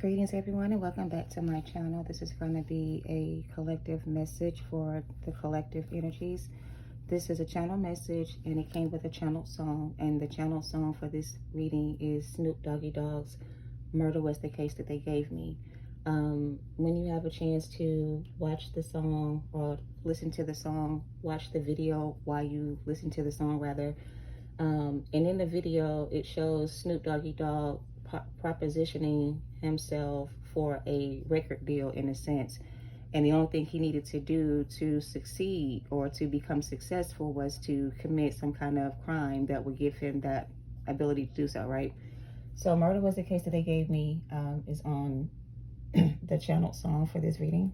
Greetings everyone and welcome back to my channel. This is going to be a collective message for the collective energies. This is a channel message and it came with a channel song, and the channel song for this reading is Snoop Dogg's Murder Was the Case That They Gave Me. When you have a chance to watch the song or listen to the song, watch the video while you listen to the song rather. And in the video it shows Snoop Dogg propositioning himself for a record deal in a sense, and the only thing he needed to do to succeed or to become successful was to commit some kind of crime that would give him that ability to do so, right? So Murder Was the Case That They Gave Me is on the channel song for this reading.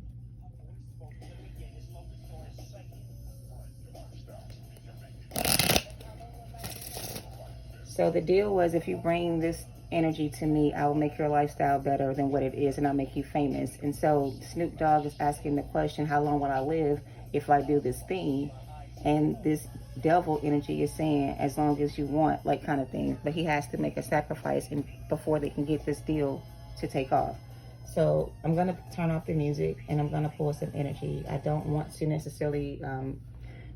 So the deal was, if you bring this energy to me, I will make your lifestyle better than what it is, and I'll make you famous. And so Snoop Dogg is asking the question, how long will I live if I do this thing? And this devil energy is saying, as long as you want, like, kind of thing. But he has to make a sacrifice before they can get this deal to take off. So I'm going to turn off the music and I'm going to pull some energy. I don't want to necessarily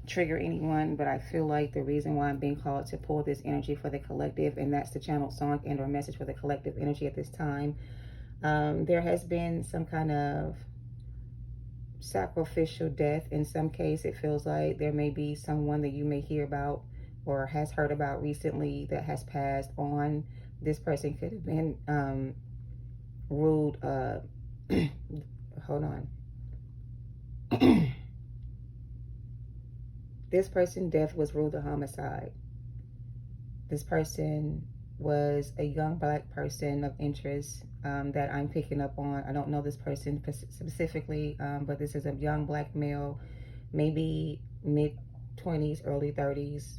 trigger anyone, but I feel like the reason why I'm being called to pull this energy for the collective, and that's the channel song and or message for the collective energy at this time. There has been some kind of sacrificial death. In some case, it feels like there may be someone that you may hear about or has heard about recently that has passed on. This person could have been ruled hold on. This person's death was ruled a homicide. This person was a young black person of interest that I'm picking up on. I don't know this person specifically, but this is a young black male, maybe mid-20s, early 30s.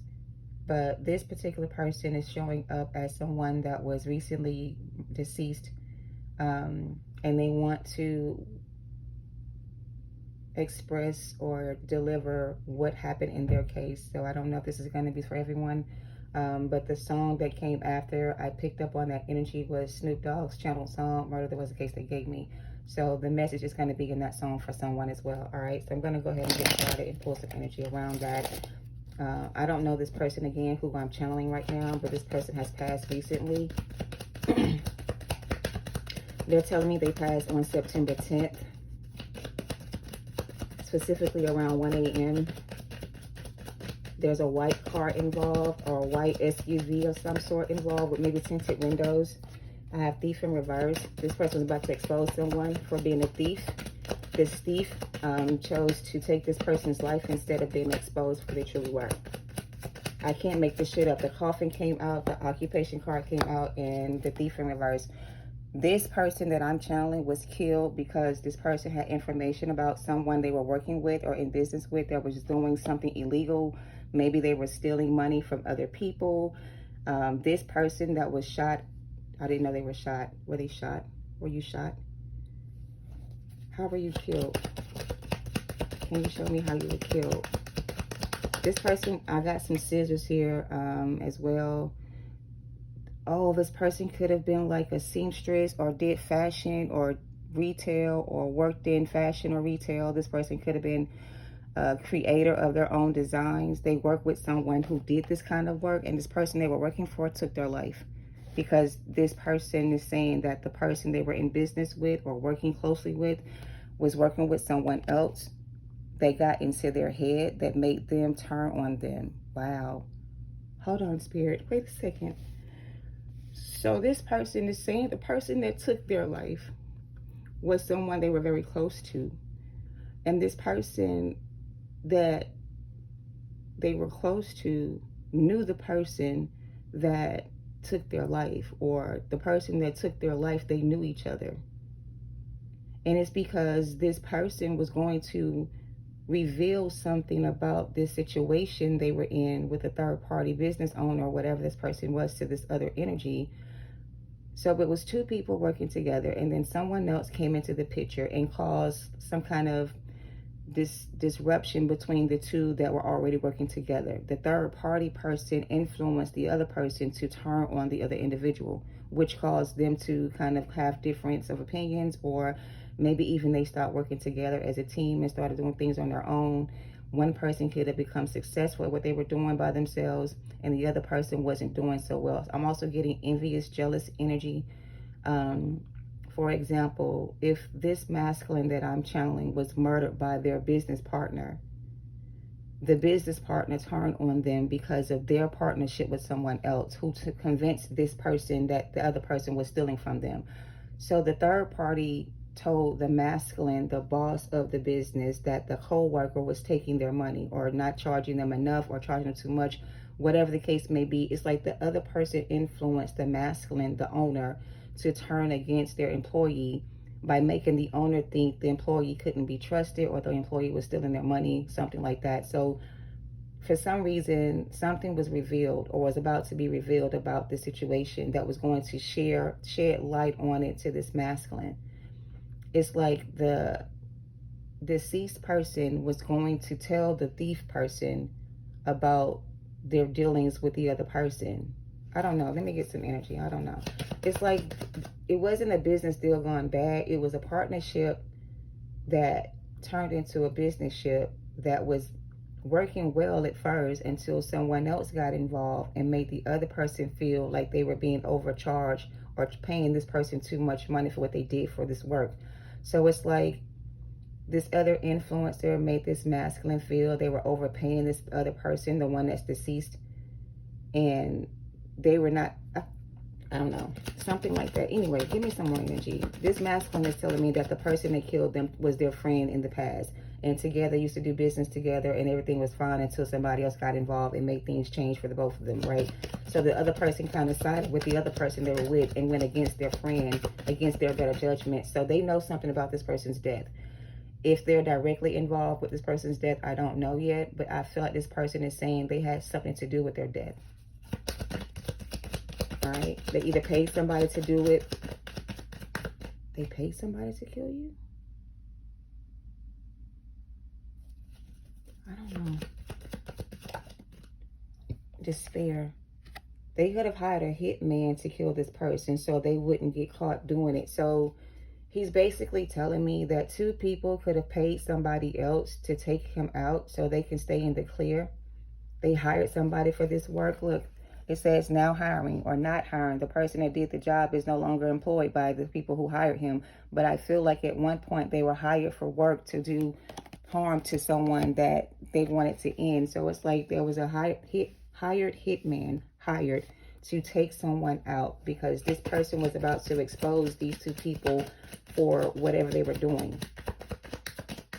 But this particular person is showing up as someone that was recently deceased, and they want to express or deliver what happened in their case. So I don't know if this is going to be for everyone, but the song that came after I picked up on that energy was Snoop Dogg's channel song, Murder Was the Case They Gave Me. So the message is going to be in that song for someone as well. All right, so I'm going to go ahead and get started and pull some energy around that. I don't know this person again who I'm channeling right now, but this person has passed recently. They're telling me they passed on September 10th. Specifically around 1 a.m. There's a white car involved, or a white SUV of some sort involved with maybe tinted windows. I have thief in reverse. This person was about to expose someone for being a thief. This thief chose to take this person's life instead of being exposed for they truly were. I can't make this shit up. The coffin came out, the occupation card came out, and the thief in reverse. This person that I'm channeling was killed because this person had information about someone they were working with or in business with that was doing something illegal. Maybe they were stealing money from other people. This person that was shot, I didn't know they were shot. Were they shot? Were you shot? How were you killed? Can you show me how you were killed? This person, I got some scissors here as well. Oh, this person could have been like a seamstress or did fashion or retail or worked in fashion or retail. This person could have been a creator of their own designs. They worked with someone who did this kind of work, and this person they were working for took their life because this person is saying that the person they were in business with or working closely with was working with someone else. They got into their head that made them turn on them. Wow. Hold on, Spirit. Wait a second. So this person is saying the person that took their life was someone they were very close to. And this person that they were close to knew the person that took their life, or the person that took their life, they knew each other. And it's because this person was going to reveal something about this situation they were in with a third-party business owner or whatever this person was to this other energy. So it was two people working together, and then someone else came into the picture and caused some kind of disruption between the two that were already working together. The third party person influenced the other person to turn on the other individual, which caused them to kind of have difference of opinions, or maybe even they start working together as a team and started doing things on their own. One person could have become successful at what they were doing by themselves, and the other person wasn't doing so well. I'm also getting envious, jealous energy. For example, if this masculine that I'm channeling was murdered by their business partner, the business partner turned on them because of their partnership with someone else who convinced this person that the other person was stealing from them. So the third party told the masculine, the boss of the business, that the co-worker was taking their money or not charging them enough or charging them too much, whatever the case may be. It's like the other person influenced the masculine, the owner, to turn against their employee by making the owner think the employee couldn't be trusted or the employee was stealing their money, something like that. So for some reason, something was revealed or was about to be revealed about the situation that was going to shed light on it to this masculine. It's like the deceased person was going to tell the thief person about their dealings with the other person. I don't know. Let me get some energy. I don't know. It's like it wasn't a business deal gone bad. It was a partnership that turned into a business ship that was working well at first until someone else got involved and made the other person feel like they were being overcharged or paying this person too much money for what they did for this work. So it's like this other influencer made this masculine feel they were overpaying this other person, the one that's deceased, and they were not, I don't know, something like that. Anyway, give me some more energy. This masculine is telling me that the person that killed them was their friend in the past, and together used to do business together, and everything was fine until somebody else got involved and made things change for the both of them, right? So the other person kind of sided with the other person they were with and went against their friend, against their better judgment. So they know something about this person's death. If they're directly involved with this person's death, I don't know yet, but I feel like this person is saying they had something to do with their death. All right, they either paid somebody to do it. They paid somebody to kill you? I don't know. Despair. They could have hired a hitman to kill this person so they wouldn't get caught doing it. So he's basically telling me that two people could have paid somebody else to take him out so they can stay in the clear. They hired somebody for this work. Look, it says now hiring or not hiring. The person that did the job is no longer employed by the people who hired him. But I feel like at one point they were hired for work to do harm to someone that they wanted to end. So it's like there was a hired hitman hired to take someone out because this person was about to expose these two people for whatever they were doing.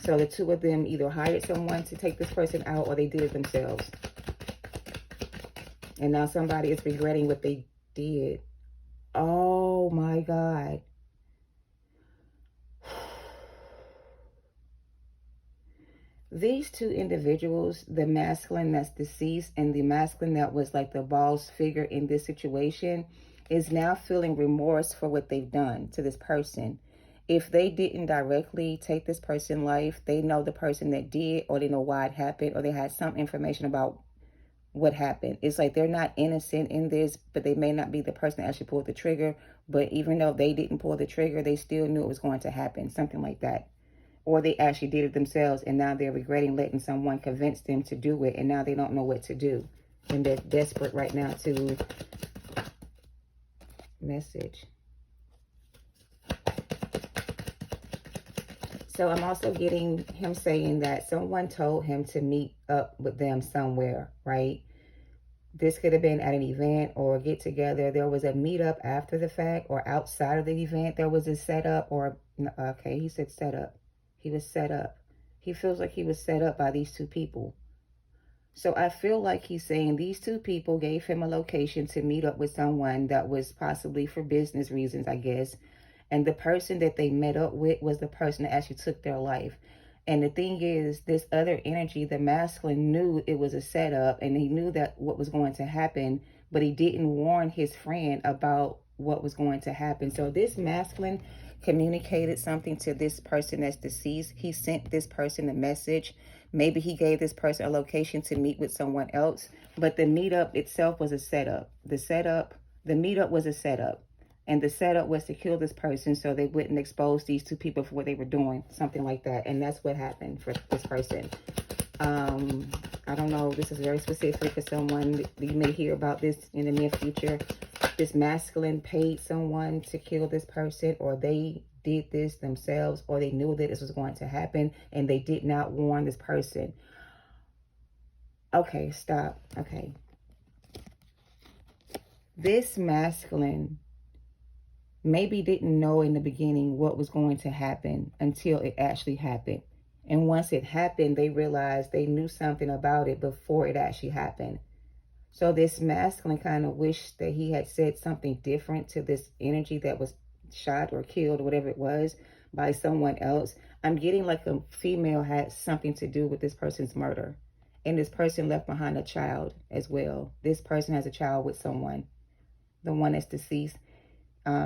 So the two of them either hired someone to take this person out or they did it themselves. And now somebody is regretting what they did. Oh my God. These two individuals, the masculine that's deceased and the masculine that was like the boss figure in this situation, is now feeling remorse for what they've done to this person. If they didn't directly take this person's life, they know the person that did, or they know why it happened, or they had some information about what happened. It's like they're not innocent in this, but they may not be the person that actually pulled the trigger. But even though they didn't pull the trigger, they still knew it was going to happen, something like that. Or they actually did it themselves, and now they're regretting letting someone convince them to do it, and now they don't know what to do. And they're desperate right now to message. So I'm also getting him saying that someone told him to meet up with them somewhere, right? This could have been at an event or a get together. There was a meetup after the fact or outside of the event. There was a setup or, okay, he said setup. He was set up. He feels like he was set up by these two people. So I feel like he's saying these two people gave him a location to meet up with someone that was possibly for business reasons, I guess. And the person that they met up with was the person that actually took their life. And the thing is, this other energy, the masculine, knew it was a setup and he knew that what was going to happen, but he didn't warn his friend about what was going to happen. So this masculine communicated something to this person that's deceased. He sent this person a message. Maybe he gave this person a location to meet with someone else, but the meetup itself was a setup. The meetup was a setup. And the setup was to kill this person so they wouldn't expose these two people for what they were doing, something like that. And that's what happened for this person. I don't know, this is very specific for someone. You may hear about this in the near future. This masculine paid someone to kill this person, or they did this themselves, or they knew that this was going to happen and they did not warn this person. Okay, stop. Okay. This masculine maybe didn't know in the beginning what was going to happen until it actually happened. And once it happened, they realized they knew something about it before it actually happened. So this masculine kind of wished that he had said something different to this energy that was shot or killed or whatever it was by someone else. I'm getting like a female had something to do with this person's murder. And this person left behind a child as well. This person has a child with someone, the one that's deceased.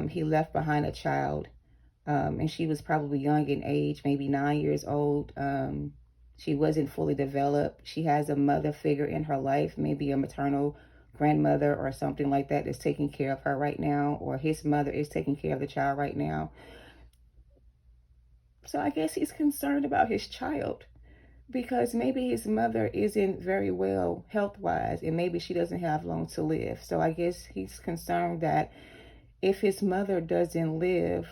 He left behind a child. And she was probably young in age, maybe 9 years old. She wasn't fully developed. She has a mother figure in her life, maybe a maternal grandmother or something like that that's taking care of her right now, or his mother is taking care of the child right now. So I guess he's concerned about his child because maybe his mother isn't very well health-wise and maybe she doesn't have long to live. So I guess he's concerned that if his mother doesn't live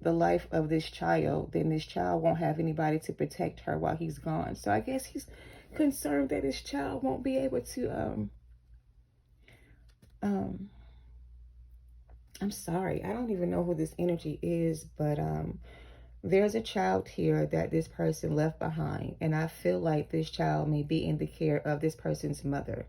the life of this child, then this child won't have anybody to protect her while he's gone. So I guess he's concerned that his child won't be able to, I'm sorry, I don't even know who this energy is, but there's a child here that this person left behind. And I feel like this child may be in the care of this person's mother.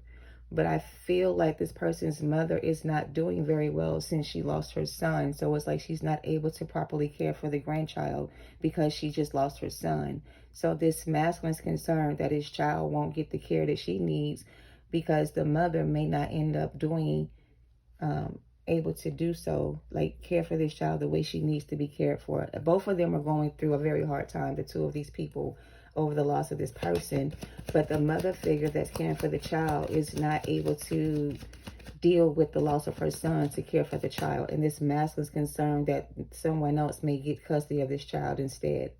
But I feel like this person's mother is not doing very well since she lost her son. So it's like she's not able to properly care for the grandchild because she just lost her son. So this masculine's concerned that his child won't get the care that she needs because the mother may not end up doing, able to do so, like care for this child the way she needs to be cared for. Both of them are going through a very hard time, the two of these people, over the loss of this person. But the mother figure that's caring for the child is not able to deal with the loss of her son to care for the child. And this masculine is concerned that someone else may get custody of this child instead.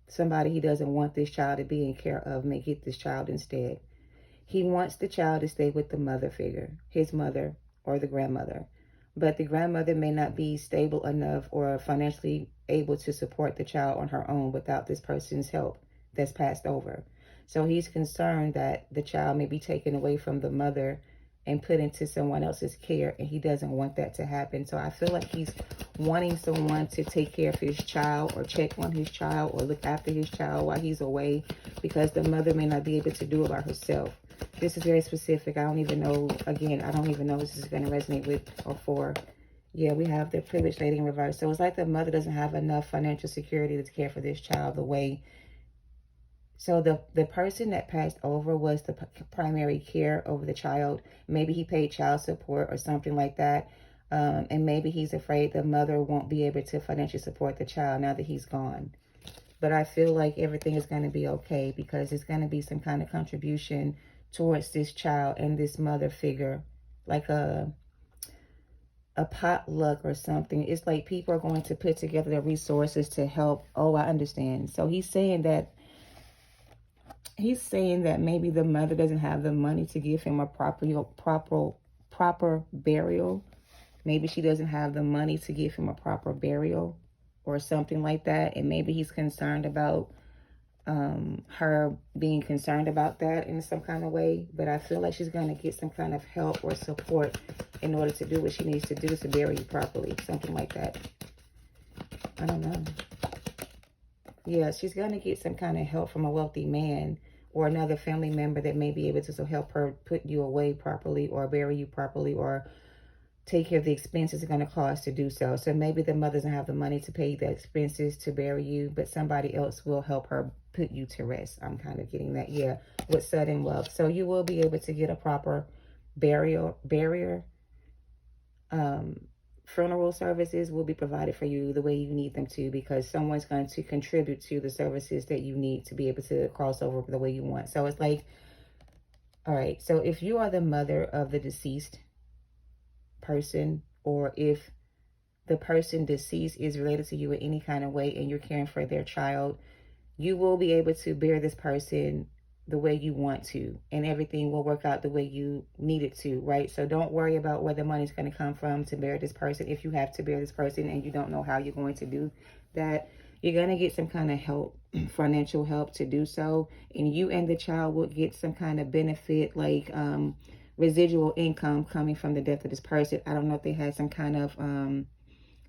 Somebody he doesn't want this child to be in care of may get this child instead. He wants the child to stay with the mother figure, his mother or the grandmother. But the grandmother may not be stable enough or financially able to support the child on her own without this person's help that's passed over. So he's concerned that the child may be taken away from the mother and put into someone else's care, and he doesn't want that to happen. So I feel like he's wanting someone to take care of his child or check on his child or look after his child while he's away because the mother may not be able to do it by herself. This is very specific. I don't even know, again, I don't even know if this is going to resonate with or for. Yeah, we have the privileged lady in reverse. So it's like the mother doesn't have enough financial security to care for this child the way. So the person that passed over was the primary care over the child. Maybe he paid child support or something like that. And maybe he's afraid the mother won't be able to financially support the child now that he's gone. But I feel like everything is going to be okay because it's going to be some kind of contribution towards this child and this mother figure, like a potluck or something. It's like people are going to put together the resources to help. Oh, I understand. So he's saying that maybe the mother doesn't have the money to give him a proper burial. Maybe she doesn't have the money to give him a proper burial or something like that. And maybe he's concerned about her being concerned about that in some kind of way. But I feel like she's going to get some kind of help or support in order to do what she needs to do to bury you properly. Something like that. I don't know. Yeah, she's going to get some kind of help from a wealthy man or another family member that may be able to help her put you away properly or bury you properly or take care of the expenses it's going to cost to do so. So maybe the mother doesn't have the money to pay the expenses to bury you, but somebody else will help her put you to rest. I'm kind of getting that, yeah, with sudden wealth. So you will be able to get a proper barrier. Funeral services will be provided for you the way you need them to because someone's going to contribute to the services that you need to be able to cross over the way you want. So it's like, all right, so if you are the mother of the deceased person or if the person deceased is related to you in any kind of way and you're caring for their child, you will be able to bear this person the way you want to, and everything will work out the way you need it to, right? So don't worry about where the money's going to come from to bear this person. If you have to bear this person and you don't know how you're going to do that, you're going to get some kind of help, financial help to do so, and you and the child will get some kind of benefit, like residual income coming from the death of this person. I don't know if they had some kind of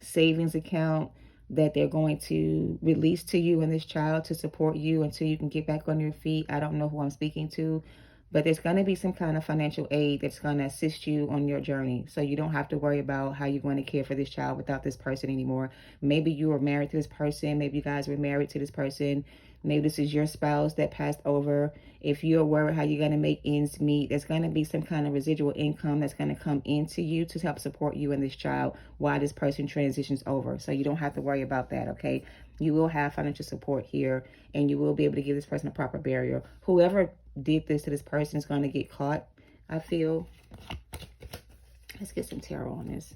savings account that they're going to release to you and this child to support you until you can get back on your feet. I don't know who I'm speaking to, but there's going to be some kind of financial aid that's going to assist you on your journey. So you don't have to worry about how you're going to care for this child without this person anymore. Maybe you were married to this person. Maybe you guys were married to this person. Maybe this is your spouse that passed over. If you're worried how you're going to make ends meet, there's going to be some kind of residual income that's going to come into you to help support you and this child while this person transitions over. So you don't have to worry about that, okay? You will have financial support here, and you will be able to give this person a proper burial. Whoever did this to this person is going to get caught, I feel. Let's get some tarot on this.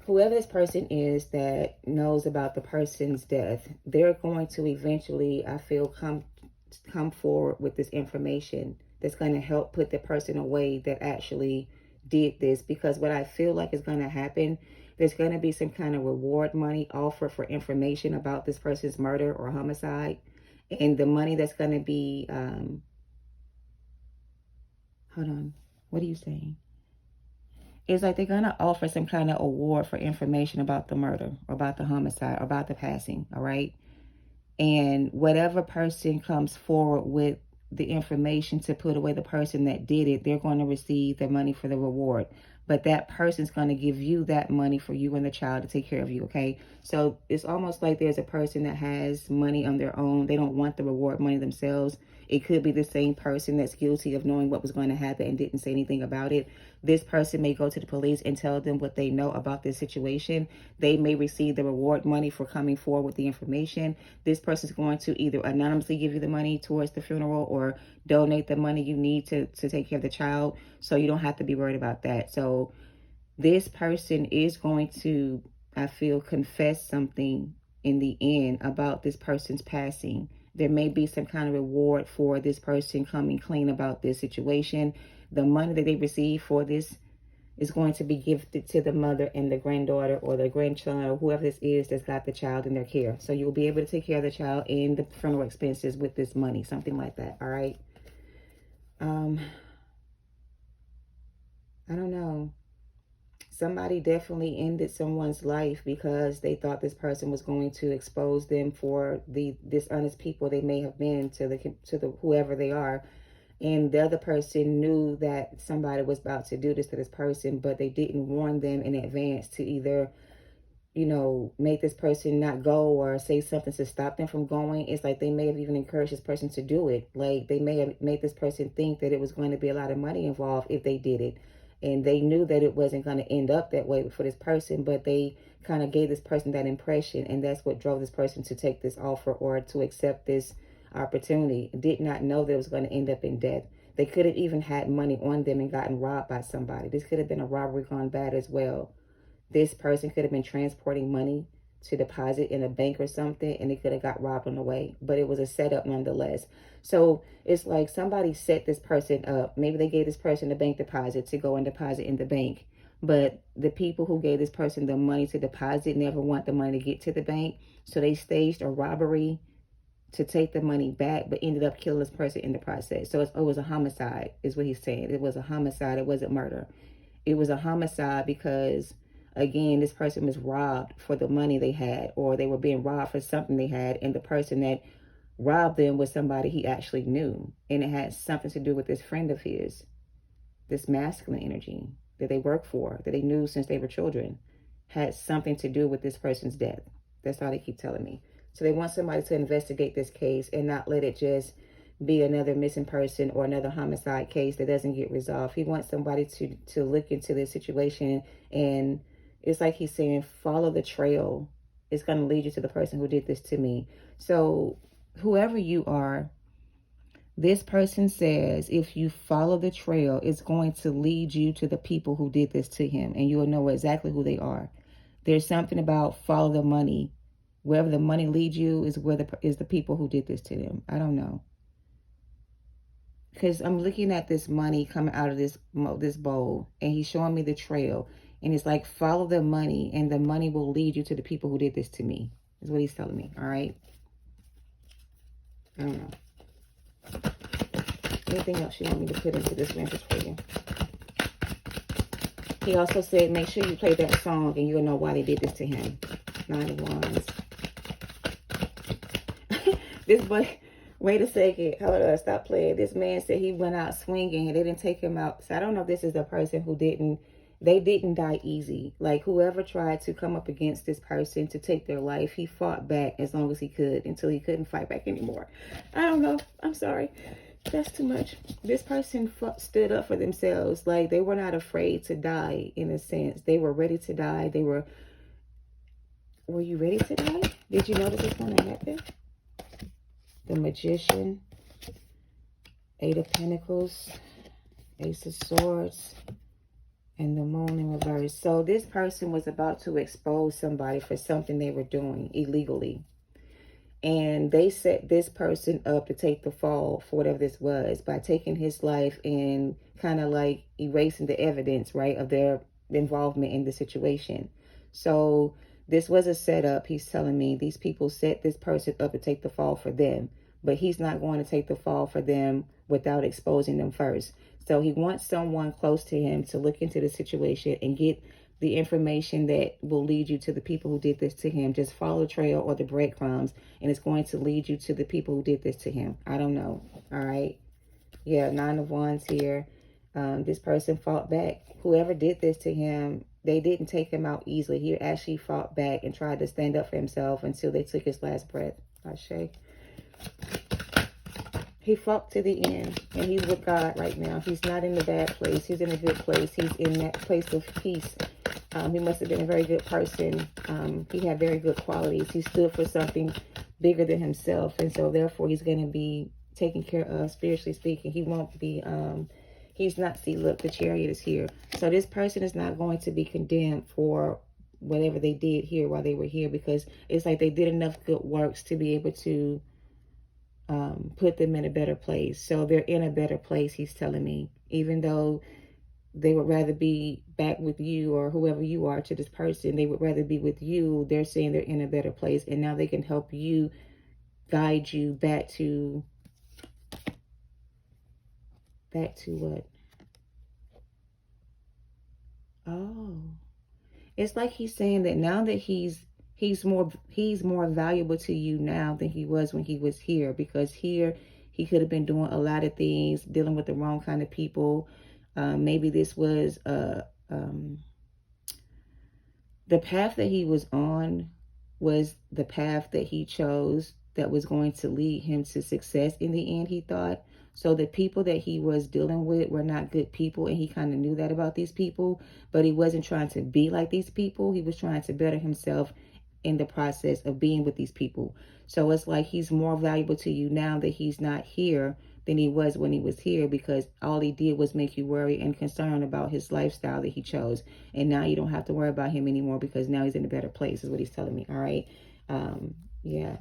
Whoever this person is that knows about the person's death, they're going to eventually, I feel, come forward with this information that's going to help put the person away that actually did this. Because what I feel like is going to happen, there's going to be some kind of reward money offered for information about this person's murder or homicide. And the money that's going to be, hold on, what are you saying? It's like they're going to offer some kind of award for information about the murder, or about the homicide, or about the passing, all right? And whatever person comes forward with the information to put away the person that did it, they're going to receive the money for the reward. But that person's going to give you that money for you and the child to take care of you, okay? So it's almost like there's a person that has money on their own. They don't want the reward money themselves. It could be the same person that's guilty of knowing what was going to happen and didn't say anything about it. This person may go to the police and tell them what they know about this situation. They may receive the reward money for coming forward with the information. This person is going to either anonymously give you the money towards the funeral or donate the money you need to take care of the child. So you don't have to be worried about that. So this person is going to, I feel, confess something in the end about this person's passing. There may be some kind of reward for this person coming clean about this situation. The money that they receive for this is going to be gifted to the mother and the granddaughter or the grandchild or whoever this is that's got the child in their care. So you'll be able to take care of the child and the funeral expenses with this money, something like that, all right? I don't know. Somebody definitely ended someone's life because they thought this person was going to expose them for the dishonest people they may have been to the whoever they are. And the other person knew that somebody was about to do this to this person, but they didn't warn them in advance to either, you know, make this person not go or say something to stop them from going. It's like they may have even encouraged this person to do it. Like they may have made this person think that it was going to be a lot of money involved if they did it. And they knew that it wasn't going to end up that way for this person, but they kind of gave this person that impression. And that's what drove this person to take this offer or to accept this opportunity. Did not know that it was going to end up in death. They could have even had money on them and gotten robbed by somebody. This could have been a robbery gone bad as well. This person could have been transporting money to deposit in a bank or something, and they could have got robbed on the way. But it was a setup nonetheless. So it's like somebody set this person up. Maybe they gave this person a bank deposit to go and deposit in the bank. But the people who gave this person the money to deposit never want the money to get to the bank. So they staged a robbery to take the money back, but ended up killing this person in the process. So it was a homicide, is what he's saying. It was a homicide. It wasn't murder. It was a homicide because, again, this person was robbed for the money they had, or they were being robbed for something they had, and the person that robbed them was somebody he actually knew, and it had something to do with this friend of his, this masculine energy that they work for, that they knew since they were children, had something to do with this person's death. That's all they keep telling me. So they want somebody to investigate this case and not let it just be another missing person or another homicide case that doesn't get resolved. He wants somebody to look into this situation, and it's like he's saying, follow the trail. It's going to lead you to the person who did this to me. So whoever you are, This person says if you follow the trail, it's going to lead you to the people who did this to him, and you will know exactly who they are. There's something about follow the money. Wherever the money leads you is where the people who did this to them. I don't know. Because I'm looking at this money coming out of this bowl, and he's showing me the trail. And it's like, follow the money, and the money will lead you to the people who did this to me. Is what he's telling me, all right? I don't know. Anything else you want me to put into this message for you? He also said, make sure you play that song, and you'll know why they did this to him. 9 of Wands. This boy... Wait a second. Hold on. Stop playing. This man said he went out swinging and they didn't take him out. So I don't know if this is the person who they didn't die easy. Like whoever tried to come up against this person to take their life, he fought back as long as he could until he couldn't fight back anymore. I don't know. I'm sorry. That's too much. This person stood up for themselves. Like they were not afraid to die in a sense. They were ready to die. Were you ready to die? Did you know that this was going to happen? The Magician, 8 of Pentacles, Ace of Swords, and the Moon in reverse. So this person was about to expose somebody for something they were doing illegally. And they set this person up to take the fall for whatever this was by taking his life and kind of like erasing the evidence, right, of their involvement in the situation. So this was a setup. He's telling me these people set this person up to take the fall for them, but he's not going to take the fall for them without exposing them first. So he wants someone close to him to look into the situation and get the information that will lead you to the people who did this to him. Just follow the trail or the breadcrumbs, and it's going to lead you to the people who did this to him. I don't know. All right. Yeah, 9 of Wands here. This person fought back. Whoever did this to him, they didn't take him out easily. He actually fought back and tried to stand up for himself until they took his last breath. Ashe. He fought to the end, and he's with God right now. He's not in the bad place. He's in a good place. He's in that place of peace. He must have been a very good person. He had very good qualities. He stood for something bigger than himself, and so therefore he's going to be taken care of, spiritually speaking. He won't be... He's not, see, look, the Chariot is here. So this person is not going to be condemned for whatever they did here while they were here, because it's like they did enough good works to be able to put them in a better place. So they're in a better place, he's telling me. Even though they would rather be back with you or whoever you are to this person, they would rather be with you. They're saying they're in a better place, and now they can help you, guide you back to... Back to what? Oh, it's like he's saying that now that he's more valuable to you now than he was when he was here, because here he could have been doing a lot of things, dealing with the wrong kind of people. Maybe this was the path that he was on was the path that he chose that was going to lead him to success in the end, he thought. So the people that he was dealing with were not good people, and he kind of knew that about these people, but he wasn't trying to be like these people. He was trying to better himself in the process of being with these people. So it's like he's more valuable to you now that he's not here than he was when he was here, because all he did was make you worry and concerned about his lifestyle that he chose. And now you don't have to worry about him anymore, because now he's in a better place, is what he's telling me. All right. Yeah.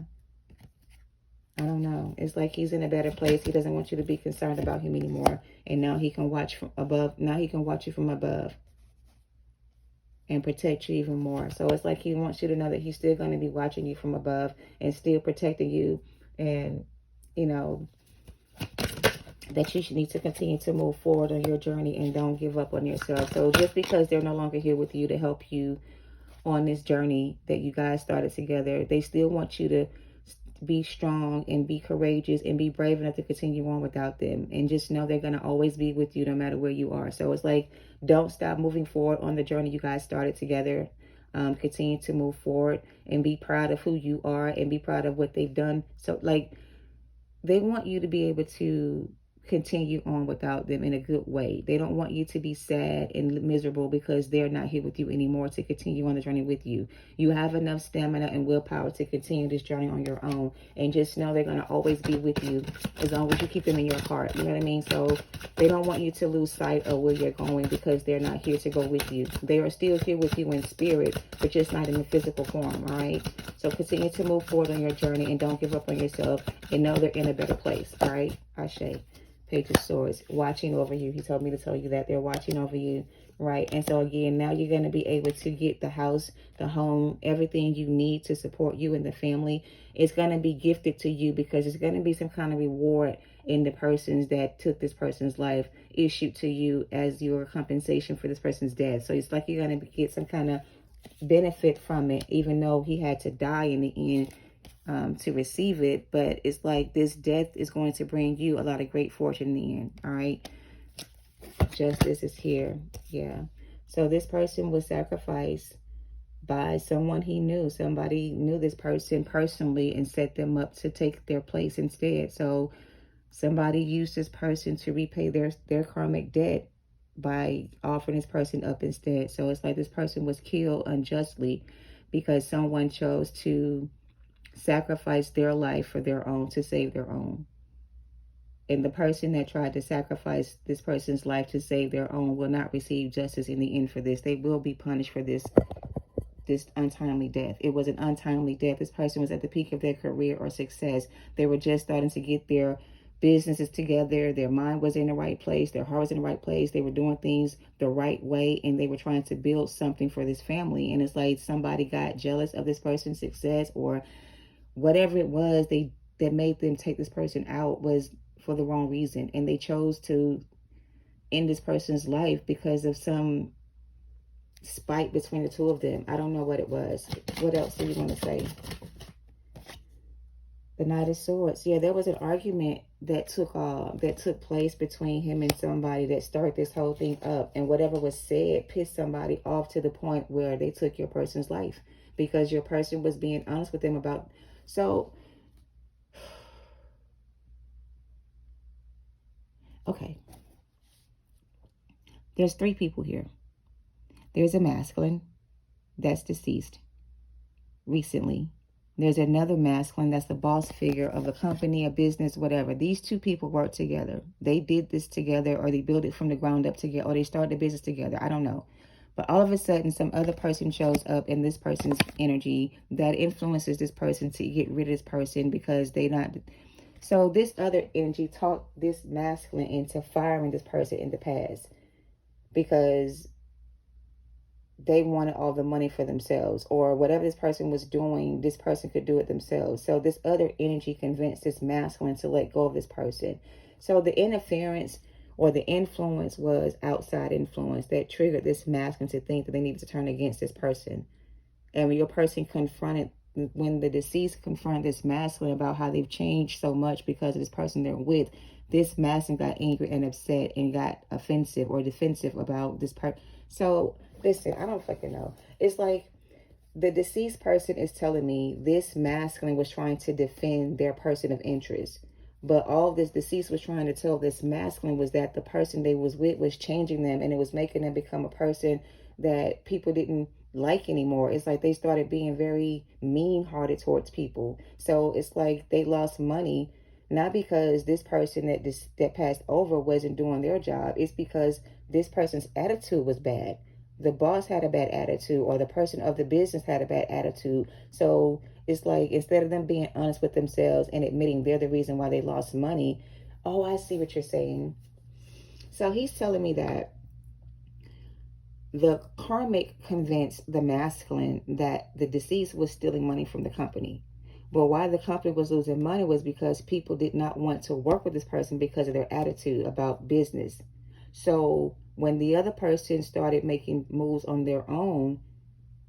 I don't know. It's like he's in a better place. He doesn't want you to be concerned about him anymore. And now he can watch from above. Now he can watch you from above and protect you even more. So it's like he wants you to know that he's still going to be watching you from above and still protecting you. And, you know, that you should need to continue to move forward on your journey and don't give up on yourself. So just because they're no longer here with you to help you on this journey that you guys started together, they still want you to be strong and be courageous and be brave enough to continue on without them, and just know they're going to always be with you no matter where you are. So it's like, don't stop moving forward on the journey you guys started together. Continue to move forward and be proud of who you are and be proud of what they've done. So like, they want you to be able to continue on without them in a good way. They don't want you to be sad and miserable because they're not here with you anymore to continue on the journey with you. You have enough stamina and willpower to continue this journey on your own. And just know they're going to always be with you as long as you keep them in your heart. You know what I mean? So they don't want you to lose sight of where you're going because they're not here to go with you. They are still here with you in spirit, but just not in the physical form, all right? So continue to move forward on your journey and don't give up on yourself and know they're in a better place, all right? Ashe. Page of Swords, watching over you. He told me to tell you that they're watching over you, right? And so again, now you're going to be able to get the house, the home, everything you need to support you and the family. It's going to be gifted to you because it's going to be some kind of reward in the persons that took this person's life issued to you as your compensation for this person's death. So it's like you're going to get some kind of benefit from it, even though he had to die in the end to receive it. But it's like this death is going to bring you a lot of great fortune in the end, all right? Justice is here, yeah. So this person was sacrificed by someone he knew. Somebody knew this person personally and set them up to take their place instead. So somebody used this person to repay their karmic debt by offering this person up instead. So it's like this person was killed unjustly because someone chose to sacrifice their life for their own, to save their own. And the person that tried to sacrifice this person's life to save their own will not receive justice in the end for this. They will be punished for this untimely death. It was an untimely death. This person was at the peak of their career or success. They were just starting to get their businesses together. Their mind was in the right place. Their heart was in the right place. They were doing things the right way, and they were trying to build something for this family. And it's like somebody got jealous of this person's success, or whatever it was that made them take this person out was for the wrong reason. And they chose to end this person's life because of some spite between the two of them. I don't know what it was. What else do you want to say? The Knight of Swords. Yeah, there was an argument that took place between him and somebody that started this whole thing up. And whatever was said pissed somebody off to the point where they took your person's life because your person was being honest with them about. So, okay. There's three people here. There's a masculine that's deceased recently. There's another masculine that's the boss figure of a company, a business, whatever. These two people work together. They did this together, or they built it from the ground up together, or they started a business together. I don't know. But all of a sudden, some other person shows up in this person's energy that influences this person to get rid of this person because they not. So this other energy talked this masculine into firing this person in the past because they wanted all the money for themselves, or whatever this person was doing, this person could do it themselves. So this other energy convinced this masculine to let go of this person. So the interference or the influence was outside influence that triggered this masculine to think that they needed to turn against this person. And when your person when the deceased confronted this masculine about how they've changed so much because of this person they're with, this masculine got angry and upset and got offensive or defensive about this person. So listen, I don't fucking know. It's like the deceased person is telling me this masculine was trying to defend their person of interest. But all this deceased was trying to tell this masculine was that the person they was with was changing them, and it was making them become a person that people didn't like anymore. It's like they started being very mean-hearted towards people. So it's like they lost money, not because this person that passed over wasn't doing their job. It's because this person's attitude was bad. The boss had a bad attitude, or the person of the business had a bad attitude. So it's like instead of them being honest with themselves and admitting they're the reason why they lost money. Oh, I see what you're saying. So he's telling me that the karmic convinced the masculine that the deceased was stealing money from the company. But why the company was losing money was because people did not want to work with this person because of their attitude about business. So when the other person started making moves on their own,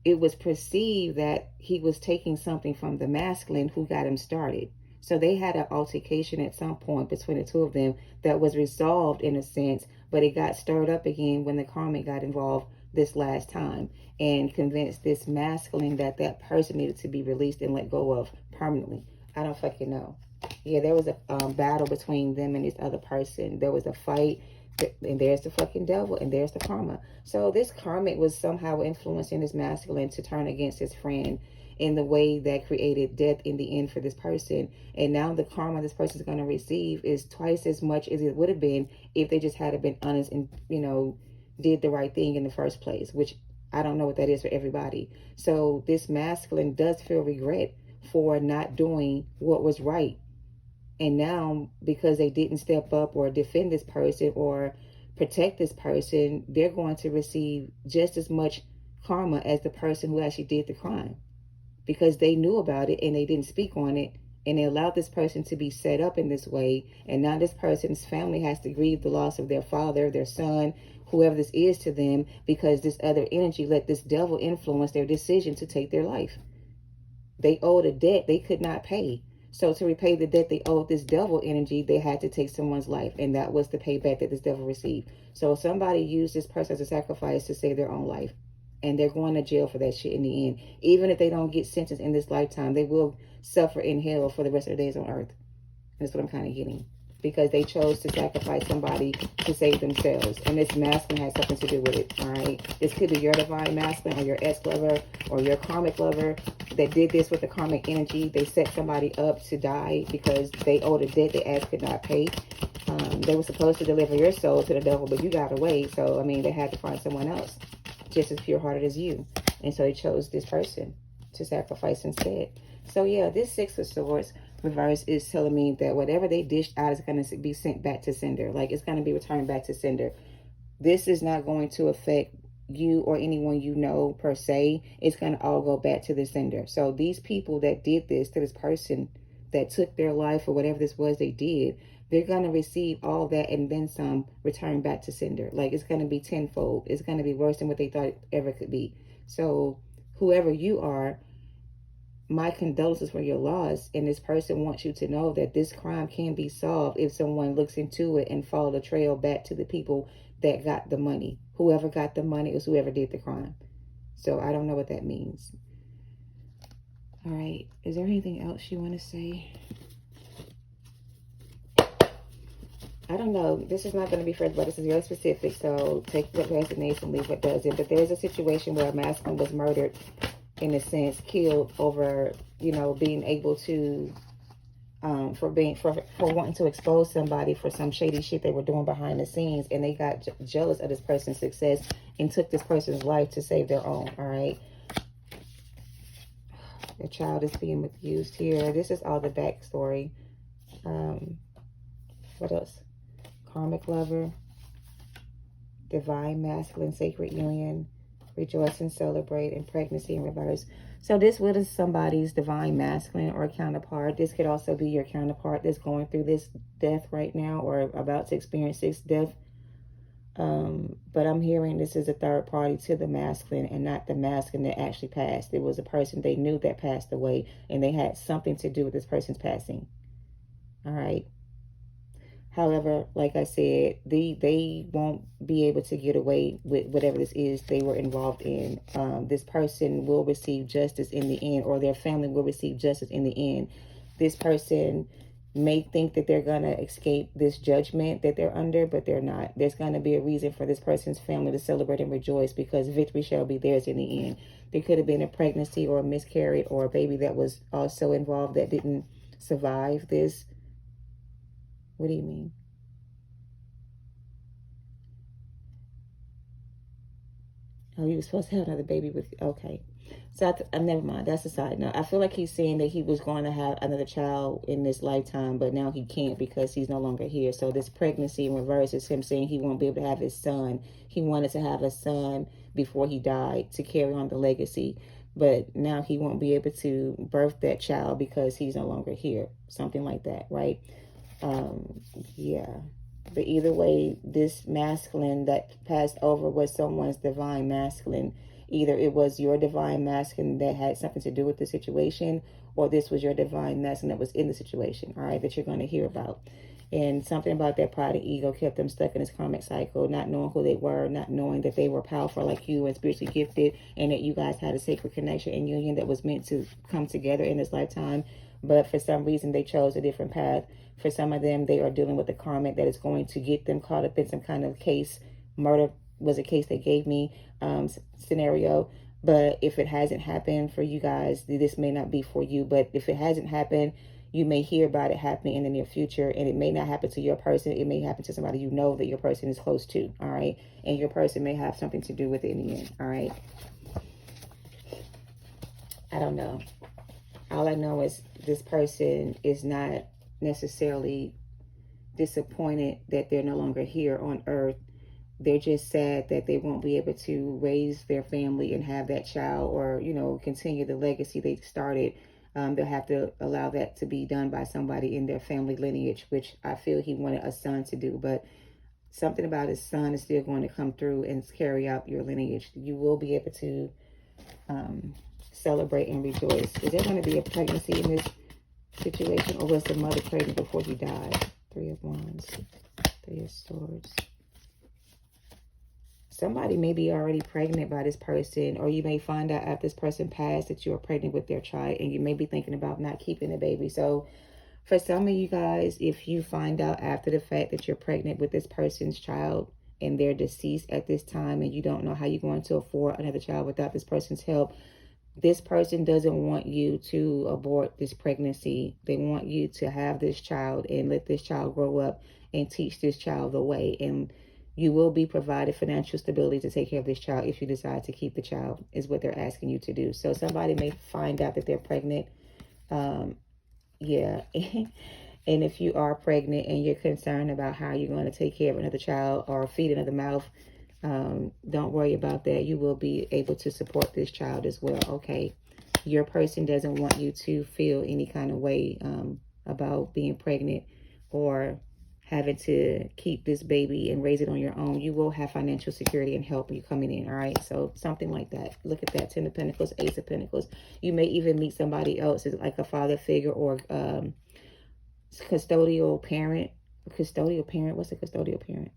it was perceived that he was taking something from the masculine who got him started. So they had an altercation at some point between the two of them that was resolved in a sense, but it got stirred up again when the karmic got involved this last time and convinced this masculine that that person needed to be released and let go of permanently. I don't fucking know. Yeah, there was a battle between them and this other person. There was a fight, and there's the fucking devil, and there's the karma. So this karmic was somehow influencing this masculine to turn against his friend in the way that created death in the end for this person. And now the karma this person is going to receive is twice as much as it would have been if they just had been honest and, you know, did the right thing in the first place, which I don't know what that is for everybody. So this masculine does feel regret for not doing what was right. And now, because they didn't step up or defend this person or protect this person, they're going to receive just as much karma as the person who actually did the crime, because they knew about it and they didn't speak on it, and they allowed this person to be set up in this way. And now this person's family has to grieve the loss of their father, their son, whoever this is to them, because this other energy let this devil influence their decision to take their life. They owed a debt they could not pay. So to repay the debt they owed this devil energy, they had to take someone's life. And that was the payback that this devil received. So somebody used this person as a sacrifice to save their own life. And they're going to jail for that shit in the end. Even if they don't get sentenced in this lifetime, they will suffer in hell for the rest of their days on earth. That's what I'm kind of getting. Because they chose to sacrifice somebody to save themselves. And this masculine has something to do with it, all right? This could be your divine masculine or your ex-lover or your karmic lover that did this with the karmic energy. They set somebody up to die because they owed a debt they ass could not pay. They were supposed to deliver your soul to the devil, but you got away. So, I mean, they had to find someone else just as pure-hearted as you. And so they chose this person to sacrifice instead. So, yeah, this Six of Swords reverse is telling me that whatever they dished out is going to be sent back to sender. Like, it's going to be returned back to sender. This is not going to affect you or anyone you know per se. It's going to all go back to the sender. So these people that did this to this person that took their life or whatever this was they did, they're going to receive all that and then some returned back to sender. Like, it's going to be tenfold. It's going to be worse than what they thought it ever could be. So whoever you are, my condolences for your loss. And this person wants you to know that this crime can be solved if someone looks into it and follow the trail back to the people that got the money. Whoever got the money was whoever did the crime. So I don't know what that means. All right. Is there anything else you want to say? I don't know. This is not going to be for everybody. This is very specific. So take what resonates and leave what doesn't. But there's a situation where a masculine was murdered, in a sense, killed over, you know, being able to, for wanting to expose somebody for some shady shit they were doing behind the scenes. And they got jealous of this person's success and took this person's life to save their own. All right. The child is being abused here. This is all the backstory. What else? Karmic lover, divine masculine, sacred union, rejoice and celebrate, and pregnancy in reverse. So this is somebody's divine masculine or counterpart. This could also be your counterpart that's going through this death right now or about to experience this death. But I'm hearing this is a third party to the masculine and not the masculine that actually passed. It was a person they knew that passed away, and they had something to do with this person's passing. All right. However, like I said, they won't be able to get away with whatever this is they were involved in. This person will receive justice in the end, or their family will receive justice in the end. This person may think that they're going to escape this judgment that they're under, but they're not. There's going to be a reason for this person's family to celebrate and rejoice, because victory shall be theirs in the end. There could have been a pregnancy or a miscarriage or a baby that was also involved that didn't survive this. What do you mean? Oh, you were supposed to have another baby with... Okay. So, never mind. That's a side note. I feel like he's saying that he was going to have another child in this lifetime, but now he can't because he's no longer here. So this pregnancy in reverse is him saying he won't be able to have his son. He wanted to have a son before he died to carry on the legacy. But now he won't be able to birth that child because he's no longer here. Something like that, right? Yeah. But either way, this masculine that passed over was someone's divine masculine. Either it was your divine masculine that had something to do with the situation, or this was your divine masculine that was in the situation, all right, that you're going to hear about. And something about their pride and ego kept them stuck in this karmic cycle, not knowing who they were, not knowing that they were powerful like you and spiritually gifted, and that you guys had a sacred connection and union that was meant to come together in this lifetime. But for some reason, they chose a different path. For some of them, they are dealing with the karmic that is going to get them caught up in some kind of case. Murder was a case they gave me scenario. But if it hasn't happened for you guys, this may not be for you. But if it hasn't happened, you may hear about it happening in the near future, and it may not happen to your person. It may happen to somebody you know that your person is close to, all right? And your person may have something to do with it in the end, all right? I don't know. All I know is this person is not necessarily disappointed that they're no longer here on earth. They're just sad that they won't be able to raise their family and have that child, or, you know, continue the legacy they started. They'll have to allow that to be done by somebody in their family lineage, which I feel he wanted a son to do. But something about his son is still going to come through and carry out your lineage. You will be able to celebrate and rejoice. Is there going to be a pregnancy in this situation, or was the mother pregnant before he died? 3 of Wands, 3 of Swords. Somebody may be already pregnant by this person, or you may find out after this person passed that you are pregnant with their child, and you may be thinking about not keeping the baby. So for some of you guys, if you find out after the fact that you're pregnant with this person's child and they're deceased at this time, and you don't know how you're going to afford another child without this person's help, this person doesn't want you to abort this pregnancy. They want you to have this child and let this child grow up and teach this child the way. And you will be provided financial stability to take care of this child if you decide to keep the child, is what they're asking you to do. So somebody may find out that they're pregnant. Yeah. And if you are pregnant and you're concerned about how you're going to take care of another child or feed another mouth, don't worry about that. You will be able to support this child as well, okay? Your person doesn't want you to feel any kind of way about being pregnant or having to keep this baby and raise it on your own. You will have financial security and help you coming in, all right? So something like that. Look at that, 10 of Pentacles, Ace of Pentacles. You may even meet somebody else, like a father figure or custodial parent. Custodial parent, what's a custodial parent?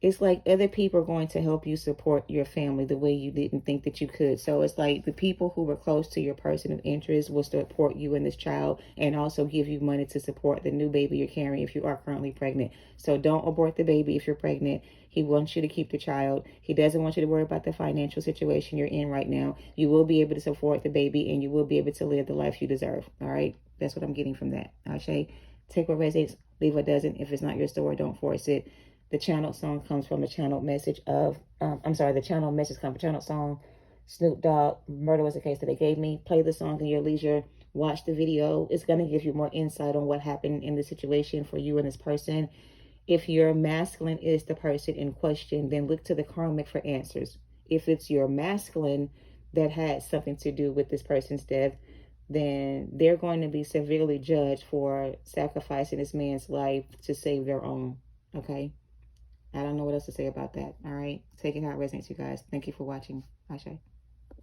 It's like other people are going to help you support your family the way you didn't think that you could. So it's like the people who were close to your person of interest will support you and this child, and also give you money to support the new baby you're carrying if you are currently pregnant. So don't abort the baby if you're pregnant. He wants you to keep the child. He doesn't want you to worry about the financial situation you're in right now. You will be able to support the baby, and you will be able to live the life you deserve. All right? That's what I'm getting from that. Ashe, take what resonates, leave what doesn't. If it's not your story, don't force it. The channeled song comes from the channeled message of, the channeled message comes from channeled song, Snoop Dogg, Murder Was the Case That They Gave Me. Play the song in your leisure. Watch the video. It's going to give you more insight on what happened in the situation for you and this person. If your masculine is the person in question, then look to the karmic for answers. If it's your masculine that had something to do with this person's death, then they're going to be severely judged for sacrificing this man's life to save their own, okay? I don't know what else to say about that. All right. Take it how it resonates, you guys. Thank you for watching. Ashe.